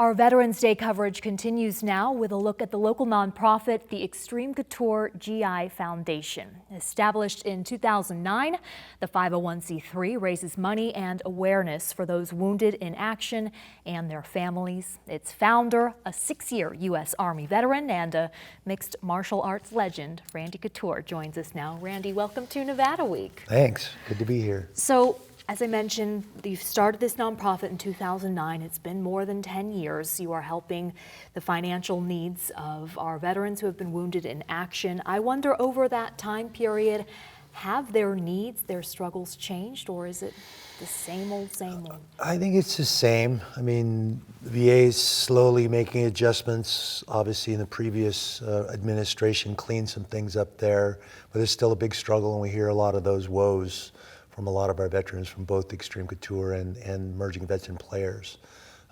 Our Veterans Day coverage continues now with a look at the local nonprofit, the Extreme Couture GI Foundation. Established in 2009, the 501c3 raises money and awareness for those wounded in action and their families. Its founder, a 6-year U.S. Army veteran and a mixed martial arts legend, Randy Couture, joins us now. Randy, welcome to Nevada Week. Thanks. Good to be here. So, as I mentioned, you started this nonprofit in 2009. It's been more than 10 years. You are helping the financial needs of our veterans who have been wounded in action. I wonder, over that time period, have their needs, their struggles changed, or is it the same old, same old? I think it's the same. I mean, the VA is slowly making adjustments. Obviously, in the previous administration, cleaned some things up there, but there's still a big struggle, and we hear a lot of those woes from a lot of our veterans from both Extreme Couture and emerging veteran players.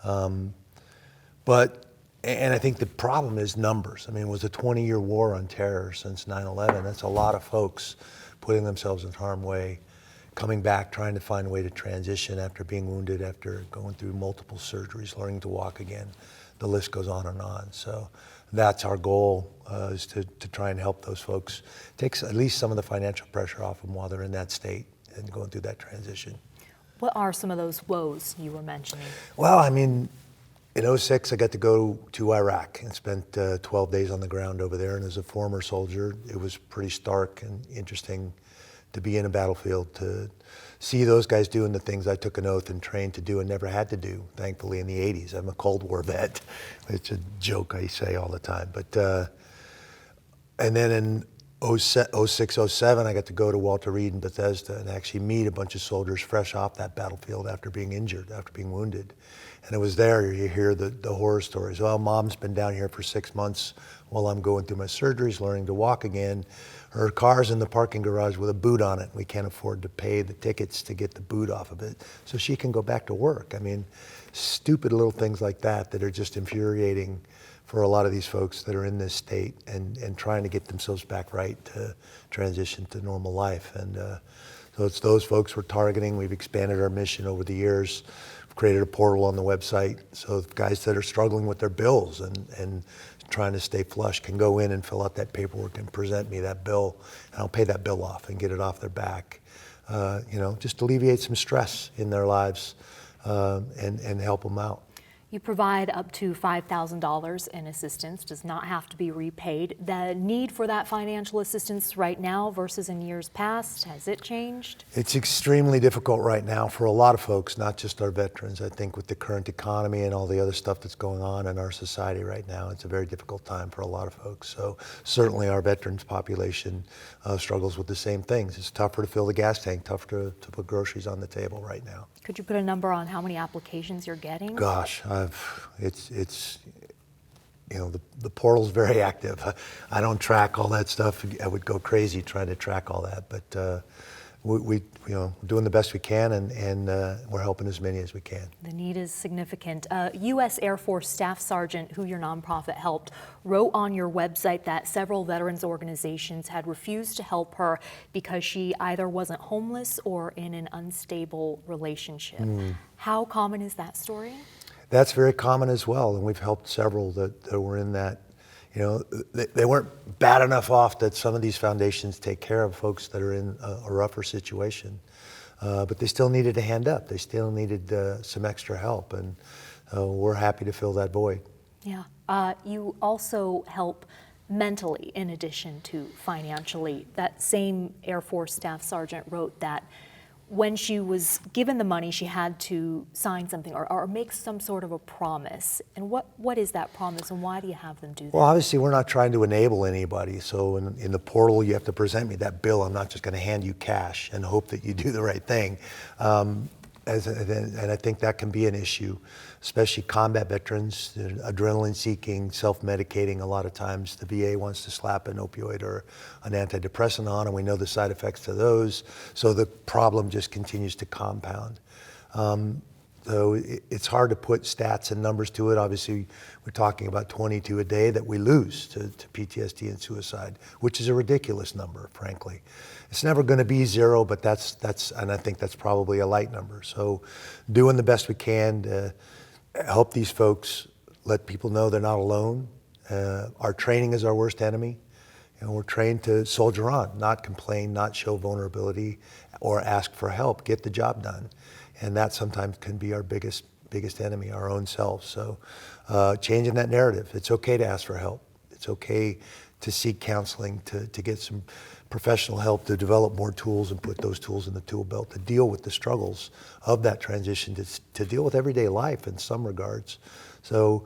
And I think the problem is numbers. I mean, it was a 20-year war on terror since 9/11. That's a lot of folks putting themselves in harm's way, coming back, trying to find a way to transition after being wounded, after going through multiple surgeries, learning to walk again. The list goes on and on. So that's our goal, is to try and help those folks, take at least some of the financial pressure off them while they're in that state and going through that transition. What are some of those woes you were mentioning? Well, I mean, in '06, I got to go to Iraq and spent 12 days on the ground over there. And as a former soldier, it was pretty stark and interesting to be in a battlefield, to see those guys doing the things I took an oath and trained to do and never had to do, thankfully, in the '80s. I'm a Cold War vet. It's a joke I say all the time. But and then in '06, '07, I got to go to Walter Reed in Bethesda and actually meet a bunch of soldiers fresh off that battlefield after being injured, after being wounded. And it was there you hear the horror stories. Well, Mom's been down here for 6 months while I'm going through my surgeries, learning to walk again. Her car's in the parking garage with a boot on it. We can't afford to pay the tickets to get the boot off of it so she can go back to work. I mean, stupid little things like that that are just infuriating for a lot of these folks that are in this state and trying to get themselves back right to transition to normal life. And so it's those folks we're targeting. We've expanded our mission over the years. We've created a portal on the website so guys that are struggling with their bills and trying to stay flush can go in and fill out that paperwork and present me that bill, and I'll pay that bill off and get it off their back. Just alleviate some stress in their lives and help them out. You provide up to $5,000 in assistance, does not have to be repaid. The need for that financial assistance right now versus in years past, has it changed? It's extremely difficult right now for a lot of folks, not just our veterans. I think with the current economy and all the other stuff that's going on in our society right now, it's a very difficult time for a lot of folks. So certainly our veterans population struggles with the same things. It's tougher to fill the gas tank, tougher to put groceries on the table right now. Could you put a number on how many applications you're getting? Gosh, it's the portal's very active. I don't track all that stuff. I would go crazy trying to track all that, but we're doing the best we can, and we're helping as many as we can. The need is significant. U.S. Air Force Staff Sergeant, who your nonprofit helped, wrote on your website that several veterans organizations had refused to help her because she either wasn't homeless or in an unstable relationship. How common is that story? That's very common as well, and we've helped several that were in that. They weren't bad enough off that some of these foundations take care of folks that are in a rougher situation, but they still needed a hand up. They still needed some extra help, and we're happy to fill that void. Yeah. You also help mentally in addition to financially. That same Air Force Staff Sergeant wrote that when she was given the money, she had to sign something or make some sort of a promise. And what is that promise, and why do you have them do that? Well, obviously, we're not trying to enable anybody. So in the portal, you have to present me that bill. I'm not just going to hand you cash and hope that you do the right thing. And I think that can be an issue, especially combat veterans, adrenaline-seeking, self-medicating. A lot of times the VA wants to slap an opioid or an antidepressant on, and we know the side effects to those, so the problem just continues to compound. So it's hard to put stats and numbers to it. Obviously, we're talking about 22 a day that we lose to PTSD and suicide, which is a ridiculous number, frankly. It's never going to be zero, but and I think that's probably a light number. So doing the best we can to help these folks let people know they're not alone. Our training is our worst enemy. We're trained to soldier on, not complain, not show vulnerability, or ask for help, get the job done. And that sometimes can be our biggest enemy, our own selves. So changing that narrative. It's okay to ask for help. It's okay to seek counseling, to get some professional help, to develop more tools and put those tools in the tool belt to deal with the struggles of that transition, to deal with everyday life in some regards. So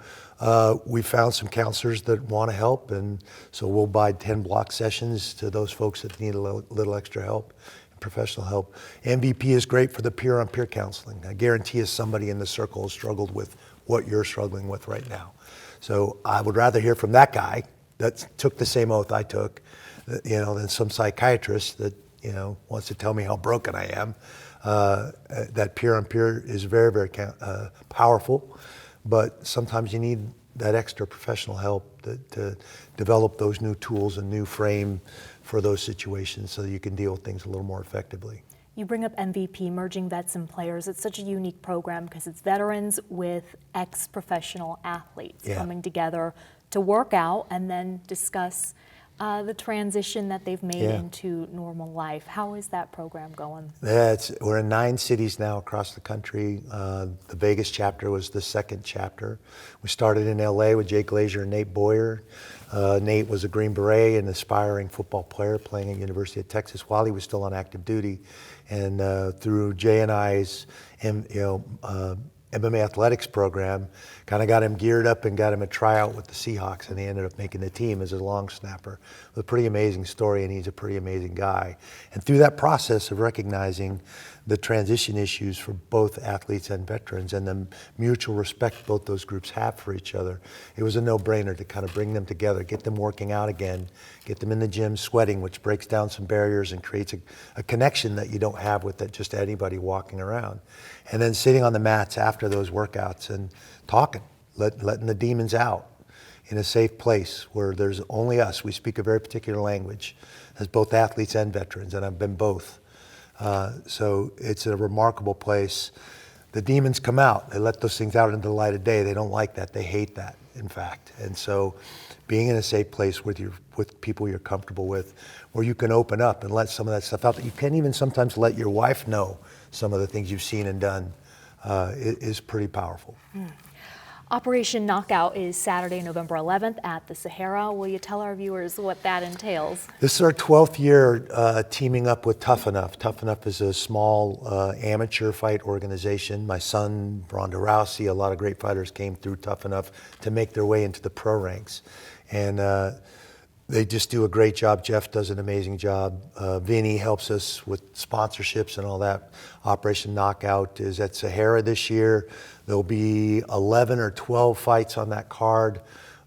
we found some counselors that want to help, and so we'll buy 10 block sessions to those folks that need a little extra help, professional help. MVP is great for the peer-on-peer counseling. I guarantee you somebody in the circle has struggled with what you're struggling with right now. So I would rather hear from that guy that took the same oath I took, than some psychiatrist that, wants to tell me how broken I am. That peer-on-peer is very, very powerful, but sometimes you need that extra professional help to develop those new tools and new frame for those situations so that you can deal with things a little more effectively. You bring up MVP, Merging Vets and Players. It's such a unique program because it's veterans with ex-professional athletes coming together to work out and then discuss the transition that they've made into normal life. How is that program going? We're in 9 cities now across the country. The Vegas chapter was the second chapter. We started in LA with Jake Glazier and Nate Boyer. Nate was a Green Beret, an aspiring football player playing at University of Texas while he was still on active duty. And through Jay and I's MMA athletics program, kind of got him geared up and got him a tryout with the Seahawks, and he ended up making the team as a long snapper. It was a pretty amazing story, and he's a pretty amazing guy. And through that process of recognizing the transition issues for both athletes and veterans and the mutual respect both those groups have for each other, it was a no-brainer to kind of bring them together, get them working out again, get them in the gym sweating, which breaks down some barriers and creates a connection that you don't have with just anybody walking around. And then sitting on the mats after those workouts and talking, letting the demons out in a safe place where there's only us. We speak a very particular language as both athletes and veterans, and I've been both. So it's a remarkable place. The demons come out. They let those things out into the light of day. They don't like that. They hate that, in fact. And so being in a safe place with people you're comfortable with, where you can open up and let some of that stuff out, that you can even sometimes let your wife know some of the things you've seen and done, is pretty powerful. Operation Knockout is Saturday, November 11th at the Sahara. Will you tell our viewers what that entails? This is our 12th year teaming up with Tough Enough. Tough Enough is a small amateur fight organization. My son, Ronda Rousey, a lot of great fighters came through Tough Enough to make their way into the pro ranks. And they just do a great job. Jeff does an amazing job. Vinny helps us with sponsorships and all that. Operation Knockout is at Sahara this year. There'll be 11 or 12 fights on that card,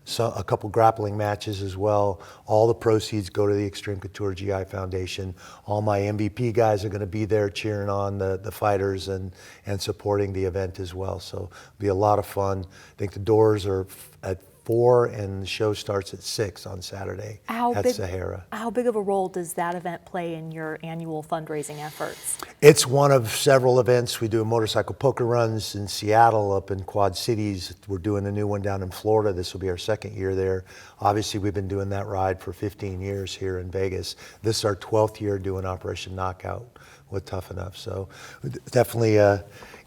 so a couple grappling matches as well. All the proceeds go to the Extreme Couture GI Foundation. All my MVP guys are going to be there cheering on the fighters and supporting the event as well. So it'll be a lot of fun. I think the doors are at 4 and the show starts at 6 on Saturday at Sahara. How big of a role does that event play in your annual fundraising efforts? It's one of several events. We do motorcycle poker runs in Seattle, up in Quad Cities. We're doing a new one down in Florida. This will be our 2nd year there. Obviously, we've been doing that ride for 15 years here in Vegas. This is our 12th year doing Operation Knockout with Tough Enough. So definitely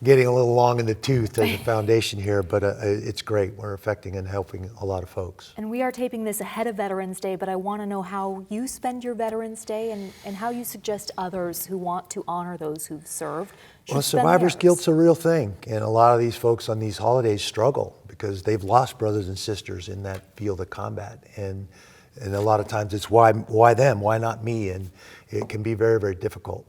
getting a little long in the tooth as a foundation here, but it's great. We're affecting and helping a lot of folks. And we are taping this ahead of Veterans Day, but I want to know how you spend your Veterans Day and how you suggest others who want to honor those who've served should Well, spend survivor's theirs. guilt's a real thing, and a lot of these folks on these holidays struggle because they've lost brothers and sisters in that field of combat, and a lot of times it's why them, why not me, and it can be very, very difficult.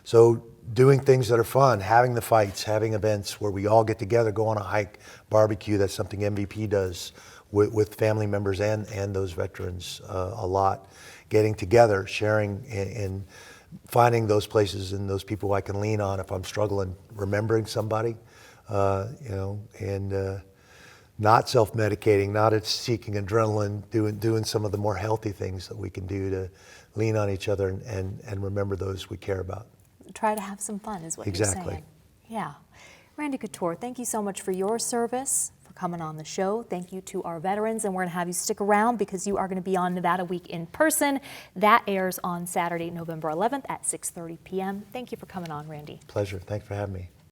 So doing things that are fun, having the fights, having events where we all get together, go on a hike, barbecue. That's something MVP does with family members and those veterans a lot. Getting together, sharing, and finding those places and those people I can lean on if I'm struggling, remembering somebody, and not self-medicating, not seeking adrenaline, doing some of the more healthy things that we can do to lean on each other and remember those we care about. Try to have some fun is what Exactly. you're saying. Yeah. Randy Couture, thank you so much for your service, for coming on the show. Thank you to our veterans, and we're going to have you stick around because you are going to be on Nevada Week in person. That airs on Saturday, November 11th at 6:30 p.m. Thank you for coming on, Randy. Pleasure. Thanks for having me.